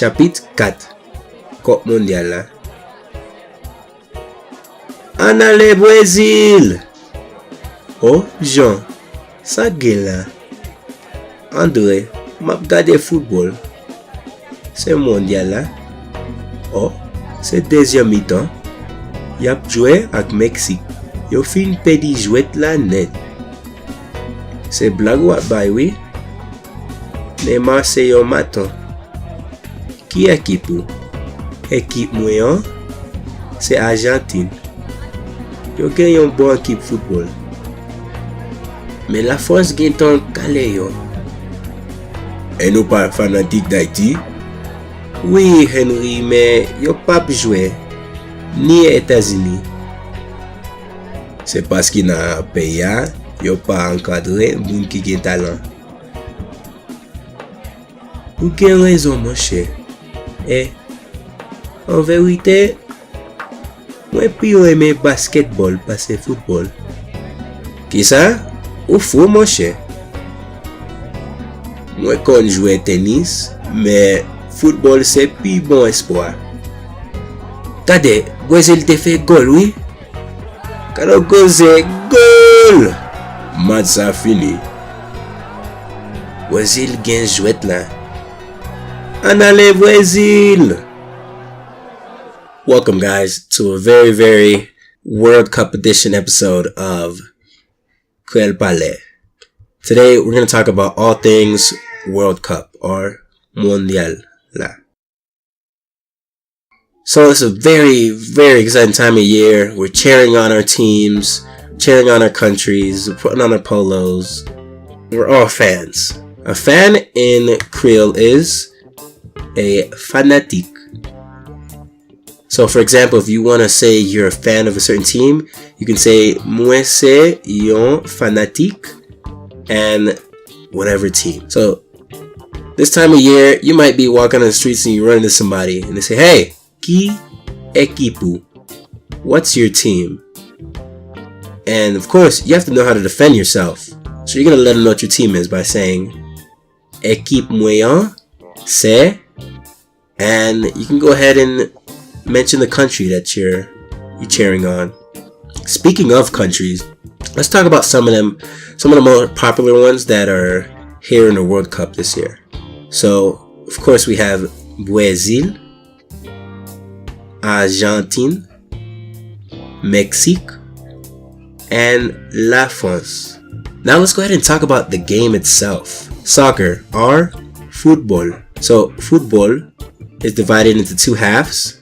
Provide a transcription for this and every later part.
Chapit 4 Cup Mondyal la. An ale Brezil. Oh, Jean, sa gen la. Andre, map gade foutbol. Se mondial la. Oh, se deuxième mitan. Yap jwet ak Meksik. Yo fin pedi jwet la net. Se blag wak bay we. Neymar se yon maton. Ki ekip ou? Ekip Mwen, se Ajantin. Yo gen yon bon ekip foutbol. menLafrans gentan kale yo. E nou pa fanatik Dayiti? Oui, Henri, mais yo pap jwe. Ni Etazini. Se paske na peyi yo pa ankadre moun ki gen talan. Ou gen rezon mon chè. En vérité, mwen pi yo eme basketbol pase foutbol. Ki sa? Ou fou mon chè. Mwen kon jwe tenis, mais football c'est pi bon espoir. Gade, Brezil te fait gol, oui? Kano goze gol! Match sa fini. Brezil gen jwet la. An ale Brezil! Welcome guys to a very World Cup edition episode of Kreyòl. Today we're going to talk about all things World Cup or Mondial la. So it's a very exciting time of year. We're cheering on our teams, cheering on our countries, putting on our polos. We're all fans. A fan in Kreyòl is a fanatik. So for example, if you want to say you're a fan of a certain team, you can say Mwen se yon fanatik and whatever team. So this time of year, you might be walking on the streets and you run into somebody and they say, hey, ki Ekip ou? What's your team? And of course, you have to know how to defend yourself. So you're going to let them know what your team is by saying Ekip Mwen se, and you can go ahead and mention the country that you're cheering on. Speaking of countries, let's talk about some of the more popular ones that are here in the World Cup this year. So, of course, we have Brezil, Ajantin, Meksik, and menLafrans. Now let's go ahead and talk about the game itself. Soccer, or football. So, football is divided into two halves.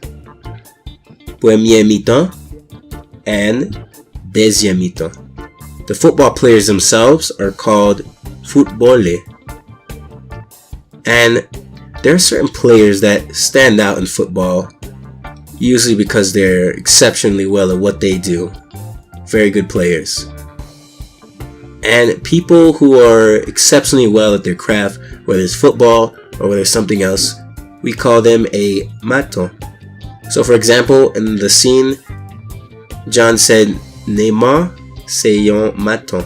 Premier mitan and deuxième mitan. The football players themselves are called foutbòl. And there are certain players that stand out in football, usually because they're exceptionally well at what they do. Very good players. And people who are exceptionally well at their craft, whether it's football or whether it's something else, we call them a maton. So for example, in the scene, John said, Neymar se yon maton.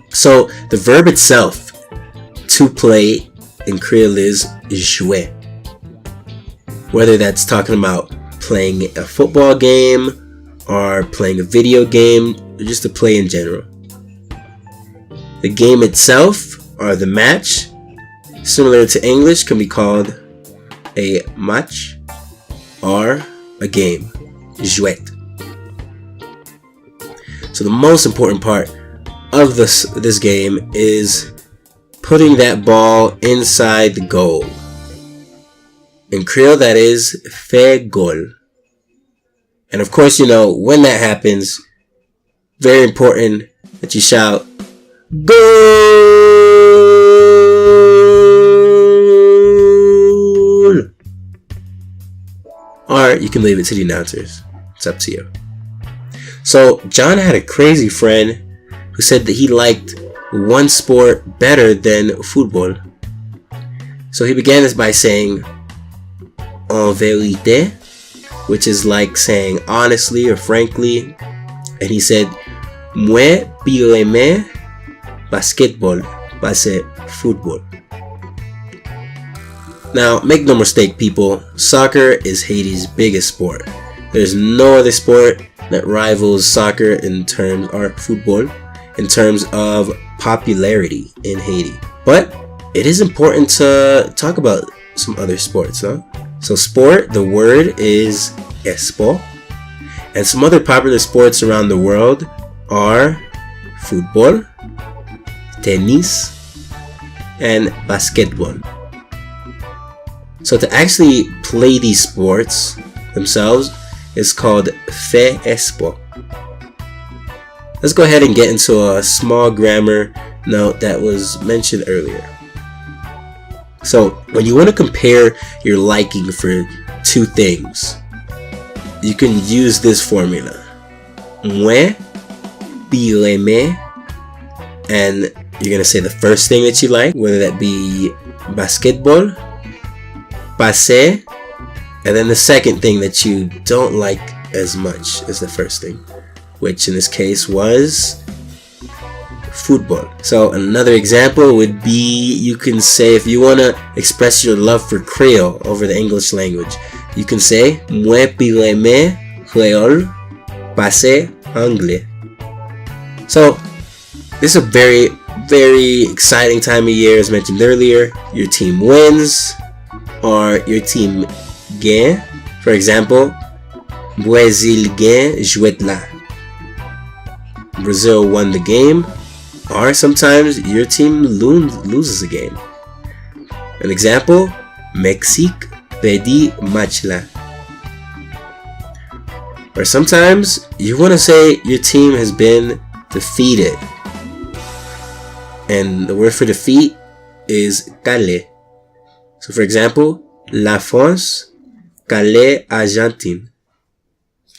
So the verb itself, to play in Kreyòl is jwet. Whether that's talking about playing a football game or playing a video game or just to play in general. The game itself or the match, similar to English, can be called a match or a game, jwet. So the most important part of this game is putting that ball inside the goal. In Kreyòl, that is gol. And of course, you know, when that happens, very important that you shout, goal! Or you can leave it to the announcers. It's up to you. So John had a crazy friend who said that he liked one sport better than foutbol. So he began this by saying en vérité, which is like saying honestly or frankly. And he said Mwen pi reme basketbol pase foutbol. Now, make no mistake, people, soccer is Haiti's biggest sport. There's no other sport that rivals soccer in terms, or football, in terms of popularity in Haiti. But it is important to talk about some other sports, huh? So sport, the word is espo, and some other popular sports around the world are football, tennis, and basketball. So to actually play these sports themselves is called fe espo. Let's go ahead and get into a small grammar note that was mentioned earlier. So when you want to compare your liking for two things, you can use this formula. Mwen, deyem, and you're going to say the first thing that you like, whether that be basketball, paske, and then the second thing that you don't like as much as the first thing, which in this case was football. So another example would be, you can say, if you want to express your love for Kreyòl over the English language, you can say Mwen deyem Kreyòl, paske anglais. So this is a very, very exciting time of year. As mentioned earlier, your team wins or your team gagne. For example, Brezil gagne, jwet la. Brazil won the game. Or sometimes your team loses a game. An example, Meksik pedi match la. Or sometimes you want to say your team has been defeated, and the word for defeat is kale. So for example, menLafrans kale Ajantin.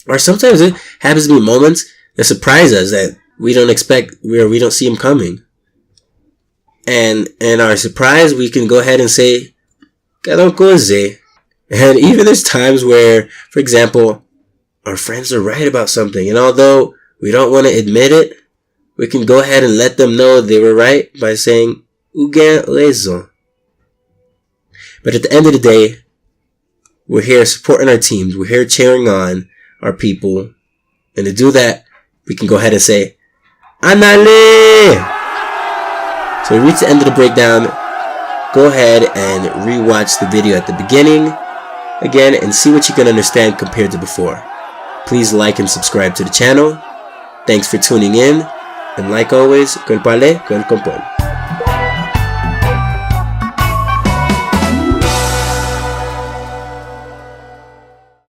Or sometimes it happens to be moments that surprise us that we don't expect, where we don't see them coming. And in our surprise, we can go ahead and say, "Kadonkoze." And even there's times where, for example, our friends are right about something, and although we don't want to admit it, we can go ahead and let them know they were right by saying, "Ugen rezon." But at the end of the day, we're here supporting our teams. We're here cheering on our people. And to do that, we can go ahead and say, Anale! So we reach the end of the breakdown. Go ahead and rewatch the video at the beginning again and see what you can understand compared to before. Please like and subscribe to the channel. Thanks for tuning in. And like always, con pale, con compon.